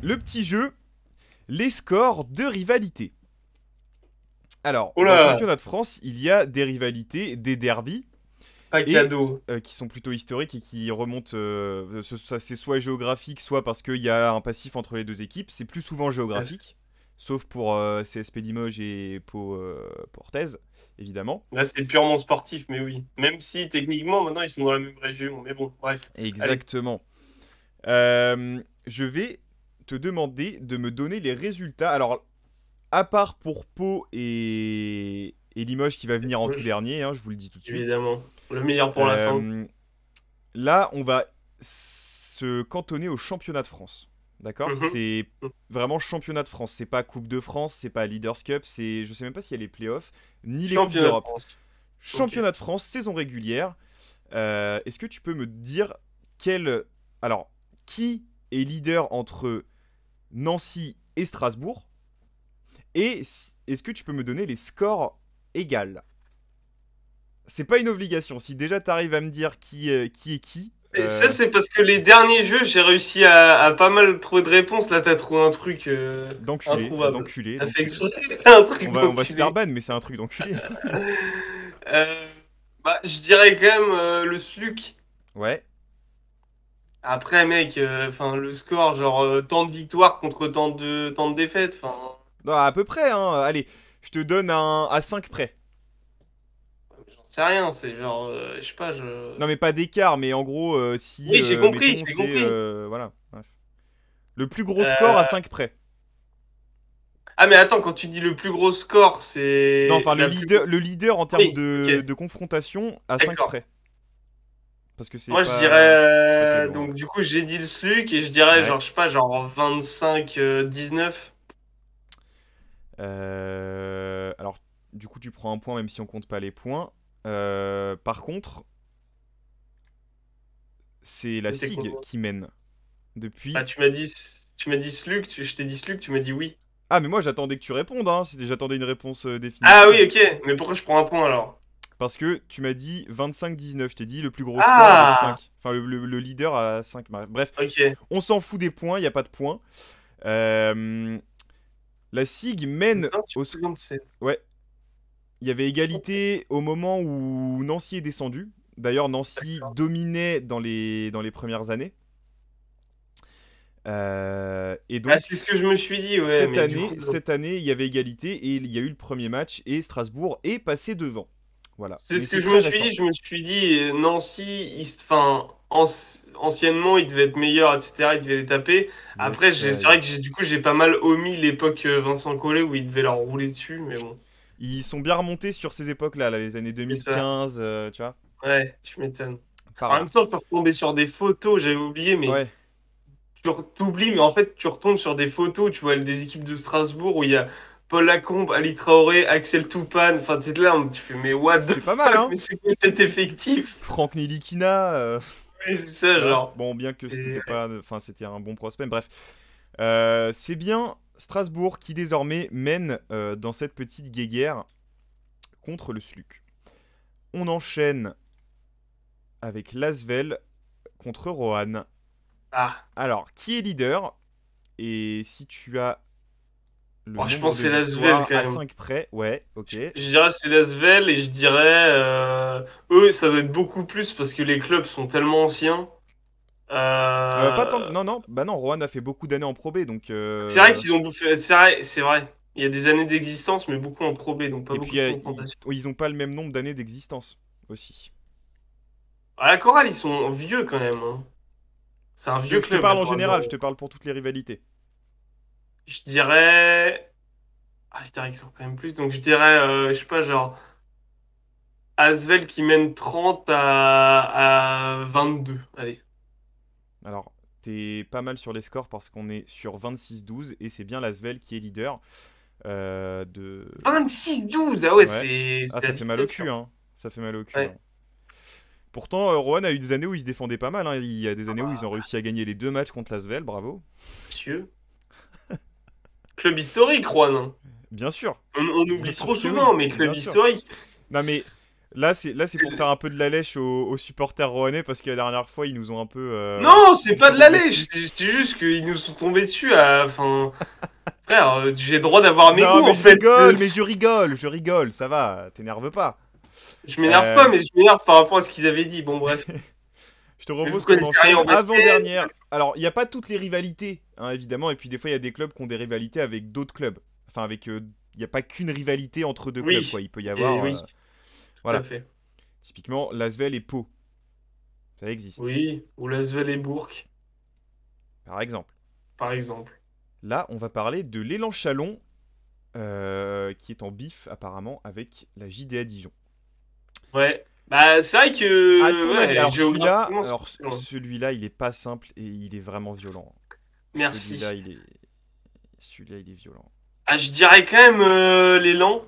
le petit jeu, les scores de rivalité. Alors, Oh dans le là, championnat de France, il y a des rivalités, des derbies, pas et cadeau. qui sont plutôt historiques et qui remontent, ça c'est soit géographique, soit parce qu'il y a un passif entre les deux équipes. C'est plus souvent géographique, sauf pour CSP Limoges et Portez, évidemment. Là, c'est purement sportif, mais oui. Même si techniquement, maintenant, ils sont dans la même région. Mais bon, bref. Allez. Exactement. Je vais te demander de me donner les résultats. Alors, à part pour Pau et Limoges qui va venir en tout Oui, dernier, hein, je vous le dis tout de suite. évidemment. Le meilleur pour la fin. Euh, Là, on va se cantonner au championnat de France. D'accord? Mhm. C'est vraiment championnat de France. C'est pas Coupe de France, c'est pas Leaders Cup, c'est je sais même pas s'il y a les playoffs, ni les Coupes Championnat de d'Europe. France. Ok. Championnat de France, saison régulière. Est-ce que tu peux me dire quel. Alors, qui est leader entre Nancy et Strasbourg? Et est-ce que tu peux me donner les scores égaux? C'est pas une obligation. Si déjà t'arrives à me dire qui est qui. Et ça, c'est parce que les derniers jeux, j'ai réussi à pas mal trouver de réponses. Là, t'as trouvé un truc D'enculé, introuvable. d'enculé, T'as fait d'enculé. exprès de faire un truc On va se faire d'enculé. ban, mais c'est un truc d'enculé. Euh, Bah, je dirais quand même le SLUC. Ouais. Après, mec, enfin, le score, genre, tant de victoires contre tant de défaites, enfin, Non, à peu près, hein. Allez, je te donne un à 5 près. j'en sais rien, c'est genre, je sais pas, Non, mais pas d'écart, mais en gros, si, Oui, j'ai compris, mettons, j'ai c'est. compris. Voilà. Bref. Le plus gros score à Euh, 5 près. Ah, mais attends, quand tu dis le plus gros score, Non, c'est enfin, la plus... le leader en termes Oui, ok, de confrontation à 5 d'accord. près. Parce que Moi, je c'est pas dirais, cadeau, hein. donc, du coup, j'ai dit le SLUC, et je dirais, Ouais. genre, je sais pas, genre 25-19. Alors, du coup, tu prends un point même si on compte pas les points. Par contre, c'est la C'était SIG combien? qui mène Bah, depuis. tu m'as dit SLUC, je t'ai dit SLUC, tu m'as dit oui. Ah, mais moi j'attendais que tu répondes, hein. J'attendais une réponse Ah définitive. oui, ok, mais pourquoi je prends un point, alors? Parce que tu m'as dit 25-19. Je t'ai dit le plus gros score avec Ah! 5. Enfin, le leader à 5. Bref, Ok. on s'en fout des points, il n'y a pas de points. Euh, la SIG mène au. 28-27. Ouais, il y avait égalité au moment où Nancy est descendu. D'ailleurs, Nancy dominait dans les premières années. Et Ah, c'est donc, ce que je me suis dit, ouais, mais du coup, non. cette année, il y avait égalité et il y a eu le premier match et Strasbourg est passé devant. Voilà. C'est Mais ce que c'est je très me suis récent. dit. Je me suis dit, Nancy, enfin, anciennement, il devait être meilleur, etc. Il devait les taper. Après, Yes, c'est vrai que du coup, j'ai pas mal omis l'époque Vincent Collet où il devait leur rouler dessus, mais bon, ils sont bien remontés sur ces époques-là, là, les années c'est ça. 2015, tu vois. Ouais, tu m'étonnes. Par En là. même temps, je peux retomber sur des photos, j'avais oublié, mais Ouais. t'oublies, mais en fait, tu retombes sur des photos, tu vois, des équipes de Strasbourg où il y a Paul Lacombe, Ali Traoré, Axel Toupane, enfin, t'es là, tu fais, mais what the C'est pas mal, fuck, hein. mais c'est quoi cet effectif? Franck Nilikina, Oui, c'est tu ça, vois. genre. Bon, bien que c'était C'est... pas. Enfin, c'était un bon prospect. Bref. C'est bien Strasbourg qui désormais mène dans cette petite guéguerre contre le SLUC. On enchaîne avec Lasvel contre Rohan. Ah, Alors, qui est leader? Et si tu as le bon, je nombre pense de que c'est Lasvel victoires quand à même. 5 près, ouais, ok. Je dirais c'est Lasvel et je dirais eux, ça doit être beaucoup plus parce que les clubs sont tellement anciens. Pas tant. Euh, Non, non, bah non, Rohan a fait beaucoup d'années en Pro B, donc. C'est vrai qu'ils ont bouffé. C'est vrai, c'est vrai. Il y a des années d'existence, mais beaucoup en Pro B, donc pas Et beaucoup puis, de confrontations. ils ont pas le même nombre d'années d'existence aussi. À la chorale, ils sont vieux quand même, hein. C'est un vieux Je te club, la parle en chorale général, je d'Orient. te parle pour toutes les rivalités. Je dirais. Ah, je dirais qu'ils sont quand même plus. Donc je dirais, je sais pas, genre. Asvel qui mène 30 à 22. Allez. Alors, t'es pas mal sur les scores parce qu'on est sur 26-12 et c'est bien Lasvel qui est leader de. 26-12! Ah ouais, Ouais. c'est Ah, la ça fait mal au vitesse, là. cul, hein. Ça fait mal au cul, hein. Ouais. Pourtant, Rohan a eu des années où il se défendait pas mal, hein. Il y a des Ah années où ils ont bah, réussi à gagner les deux matchs contre Lasvel, bravo. monsieur. Club historique, Juan, hein. Bien sûr, On bien oublie trop sûr que oui, souvent, mais club bien sûr. historique. Non mais Là, c'est pour faire un peu de la lèche aux supporters rouennais parce que la dernière fois, ils nous ont un peu. Non, c'est Ils nous pas sont de la tombés lèche, dessus. c'est juste qu'ils nous sont tombés dessus à. Enfin. Frère, j'ai le droit d'avoir mes Non, goûts mais en je fait. rigole, mais je rigole, ça va, t'énerve pas. Je m'énerve Euh, pas, mais je m'énerve par rapport à ce qu'ils avaient dit. Bon, bref. je te Mais vous propose qu'on connaissez rien enchaîne. au basket. Avant-dernière. Alors, il n'y a pas toutes les rivalités, hein, évidemment, et puis des fois, il y a des clubs qui ont des rivalités avec d'autres clubs. Enfin, avec. Il n'y a pas qu'une rivalité entre deux clubs, Oui, quoi. Il peut y et avoir. oui, tout à Voilà. fait. Typiquement, Lasvel et Pau. Ça existe, Oui, ou Lasvel et Bourg, par exemple. par exemple. Là, on va parler de l'élan Chalon, qui est en bif, apparemment, avec la JDA Dijon. Ouais. Bah, c'est vrai À que, ton avis, ouais, alors celui-là, géographiquement, c'est alors plus loin. celui-là, il est pas simple et il est vraiment violent. Celui-là, Merci. celui-là, il est violent. Ah, je dirais quand même l'élan.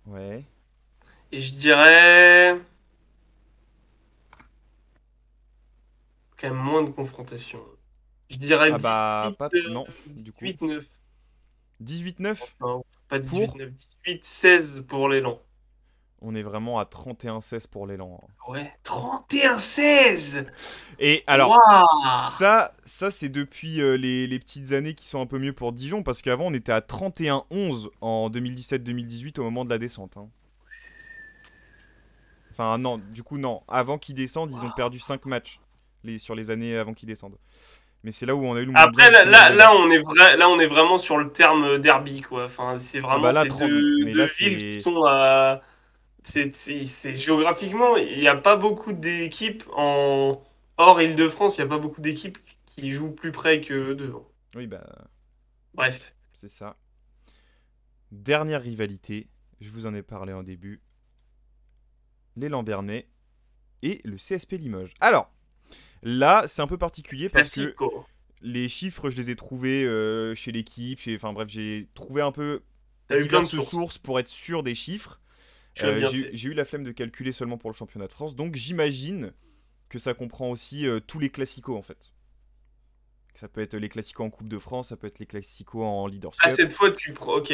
Ouais. Et je dirais quand même moins de confrontation. Je dirais Ah bah, 18, pas... Non, du coup. 9. 18-9 Non, pas 18, pour... 9, 18, 16 pour l'élan. On est vraiment à 31-16 pour l'élan. Ouais, 31-16. Et alors, Waouh! ça c'est depuis les petites années qui sont un peu mieux pour Dijon, parce qu'avant on était à 31-11 en 2017-2018 au moment de la descente, hein. Enfin non, du coup non. Avant qu'ils descendent, ils ont perdu 5 matchs sur les années avant qu'ils descendent. Mais c'est là où on a eu le moins bien Après, justement de l'élan. là, on est vraiment sur le terme derby, quoi. Enfin, c'est Ah bah vraiment là ces 30. Mais deux là villes qui c'est... sont à. Géographiquement, il n'y a pas beaucoup d'équipes en hors Île-de-France, il n'y a pas beaucoup d'équipes qui jouent plus près que devant. Oui bah Bref. c'est ça. Dernière rivalité, je vous en ai parlé en début. L'élan Bernais et le CSP Limoges. Alors, là c'est un peu particulier parce que Classico. les chiffres je les ai trouvés chez l'équipe, enfin bref j'ai trouvé un peu T'as eu plein de diverses sources. sources pour être sûr des chiffres. Tu as bien J'ai fait. j'ai eu la flemme de calculer seulement pour le championnat de France, donc j'imagine que ça comprend aussi tous les classicos en fait. Ça peut être les classicos en Coupe de France, ça peut être les classicos en Leaders Ah, Cup. cette fois, tu prends. Ok.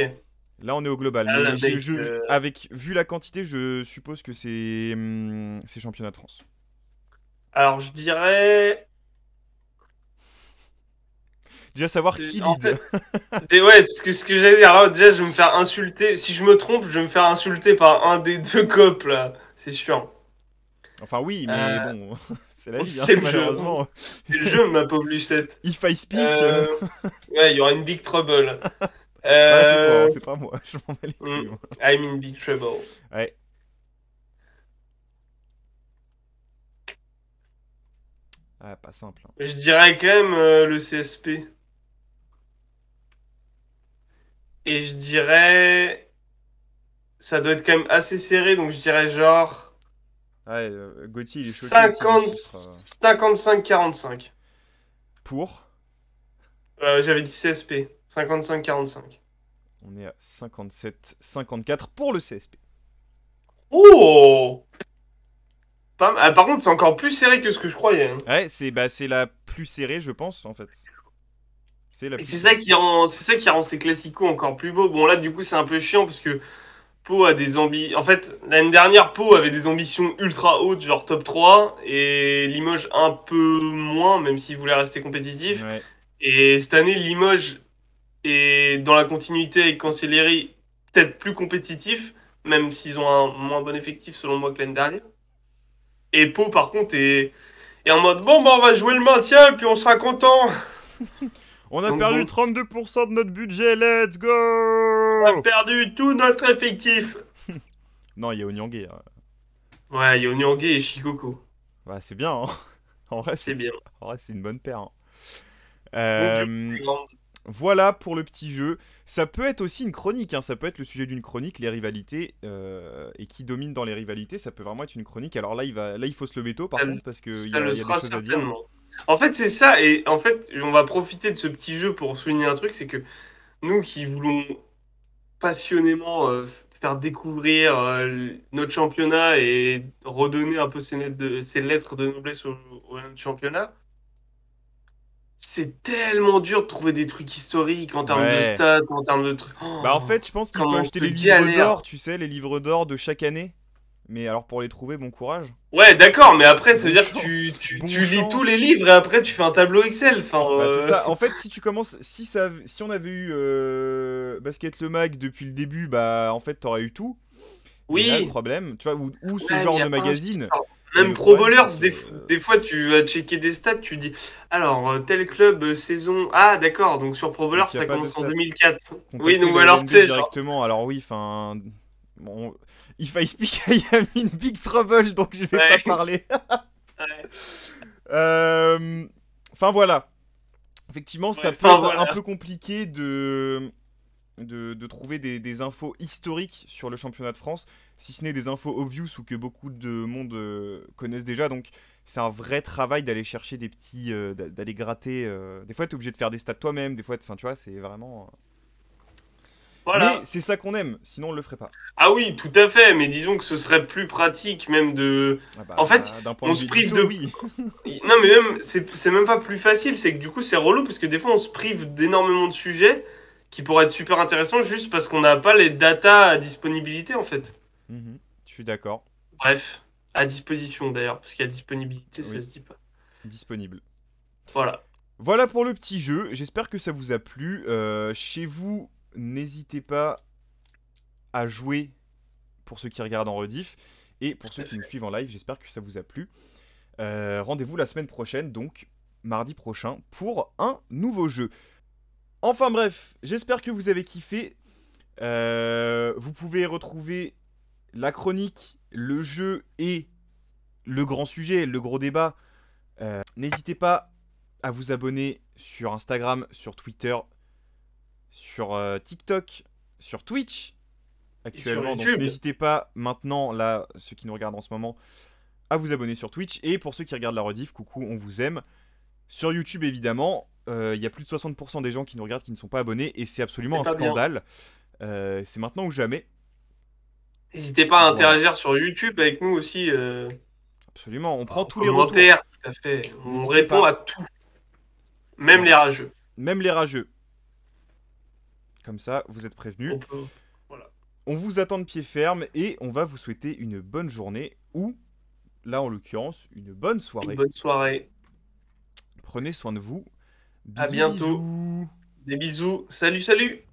Là on est au global, Ah, mais mec. vu la quantité, je suppose que c'est championnat de France. Alors, je dirais. Déjà savoir qui En lead. fait, ouais, parce que ce que j'allais dire, alors, déjà, je vais me faire insulter. Si je me trompe, je vais me faire insulter par un des deux copes, là. C'est sûr. Enfin oui, mais Euh, bon, c'est la vie, hein, c'est le jeu. malheureusement. C'est le jeu, ma pauvre Lucette. If I speak, Euh, Ouais, il y aura une big trouble. ouais c'est toi, hein, Euh... c'est pas moi, je m'en bats les couilles, moi. I'm in big trouble. Ouais. Ah, pas simple, hein. Je dirais quand même le CSP. Et je dirais. Ça doit être quand même assez serré, donc je dirais genre. Ouais, Gauthier, il est choqué aussi des 50... chiffres. 55-45. Pour, J'avais dit CSP. 55-45. on est à 57-54 pour le CSP. Oh! Ah, par contre, c'est encore plus serré que ce que je croyais, hein. Ouais, c'est la plus serrée, je pense, en fait. C'est la Et plus serrée. c'est ça qui rend ces classicos encore plus beaux. Bon, là, du coup, c'est un peu chiant parce que Pau a des ambitions. En fait, l'année dernière, Pau avait des ambitions ultra hautes, genre top 3, et Limoges un peu moins, même s'il voulait rester compétitif. Ouais. Et cette année, Limoges est dans la continuité avec Cancelleri, peut-être plus compétitif, même s'ils ont un moins bon effectif selon moi que l'année dernière. Et Pau, par contre, est en mode bon, bah, on va jouer le maintien, puis on sera content. On a Donc perdu bon, 32% de notre budget, let's on a go! perdu tout notre effectif. Non, il y a Onyangé, hein. Ouais, il y a Onyangé et Shikoko. Bah, c'est bien, hein. En vrai, C'est bien. c'est une bonne paire, hein. Donc, du Euh, Voilà pour le petit jeu. Ça peut être aussi une chronique, hein. Ça peut être le sujet d'une chronique, les rivalités, et qui domine dans les rivalités. Ça peut vraiment être une chronique. Alors là, il faut se lever tôt, par contre, parce qu'il y ça a, le il y a des sera choses à dire. certainement. En fait, c'est ça, et en fait, on va profiter de ce petit jeu pour souligner un truc, c'est que nous qui voulons passionnément faire découvrir notre championnat et redonner un peu ces lettres de noblesse au championnat, c'est tellement dur de trouver des trucs historiques en termes de Ouais. stats, en termes de trucs. Bah en Oh, fait, je pense qu'il faut comment on acheter se les livres galère. d'or, tu sais, les livres d'or de chaque année. Mais alors pour les trouver, bon courage. Ouais, d'accord, mais après, ça veut Bon dire que chance. Bon tu lis chance. tous les livres et après tu fais un tableau Excel. Enfin, Bah c'est ça. En fait, si tu commences, si on avait eu Basket le Mag depuis le début, bah en fait t'aurais eu tout. Mais là le oui. problème, tu vois, ou ce Ouais, mais il genre y a de pas un magazine. genre, Mais même le Pro problème c'est Bowlers, que des fois tu vas checker des stats, tu dis alors tel club saison. Ah d'accord, donc sur Pro Bowlers donc il y a ça pas de commence en stats. 2004. Oui, Contacter donc la alors tu LNB sais, genre. directement. Alors oui, enfin, bon, if I speak, I am in big trouble, donc je vais pas Ouais. parler. Ouais. Enfin voilà. Effectivement, Ouais, ça peut enfin être un voilà. peu compliqué de trouver des infos historiques sur le championnat de France, si ce n'est des infos obvious ou que beaucoup de monde connaissent déjà. Donc c'est un vrai travail d'aller chercher des petits, d'aller gratter. Des fois, tu es obligé de faire des stats toi-même. Des fois, enfin, tu vois, c'est vraiment. Mais Voilà. c'est ça qu'on aime, sinon on le ferait pas. Ah oui, tout à fait, mais disons que ce serait plus pratique même de. Ah En fait, bah, d'un point on de se vue prive édito, de. oui. Non, mais même, c'est même pas plus facile, c'est que du coup, c'est relou parce que des fois, on se prive d'énormément de sujets qui pourraient être super intéressants juste parce qu'on n'a pas les datas à disponibilité en fait. Mhm, je suis d'accord. Bref, à disposition d'ailleurs, parce qu'à disponibilité, ça Oui, se dit pas. disponible. Voilà. Voilà pour le petit jeu. J'espère que ça vous a plu. Chez vous, n'hésitez pas à jouer pour ceux qui regardent en rediff. Et pour Tout ceux à qui nous fait. suivent en live, j'espère que ça vous a plu. Rendez-vous la semaine prochaine, donc mardi prochain, pour un nouveau jeu. Enfin bref, j'espère que vous avez kiffé. Vous pouvez retrouver la chronique, le jeu et le grand sujet, le gros débat. N'hésitez pas à vous abonner sur Instagram, sur Twitter, sur TikTok, sur Twitch Et sur actuellement. Donc YouTube. n'hésitez pas maintenant, là, ceux qui nous regardent en ce moment, à vous abonner sur Twitch. Et pour ceux qui regardent la rediff, coucou, on vous aime. Sur YouTube, évidemment, il y a plus de 60% des gens qui nous regardent qui ne sont pas abonnés. Et c'est absolument C'est un pas bien. scandale. C'est maintenant ou jamais. N'hésitez pas à Voilà, interagir sur YouTube avec nous aussi, absolument. On prend en tous les retours. commentaire, tout à fait. On N'hésitez répond pas. à tout, même les Voilà. rageux. Même les rageux. Comme ça, vous êtes prévenus. On peut. Voilà. On vous attend de pied ferme et on va vous souhaiter une bonne journée ou, là en l'occurrence, une bonne Une soirée. bonne soirée. Prenez soin de vous. À Bisous bientôt. bisous. Des bisous. Salut, salut!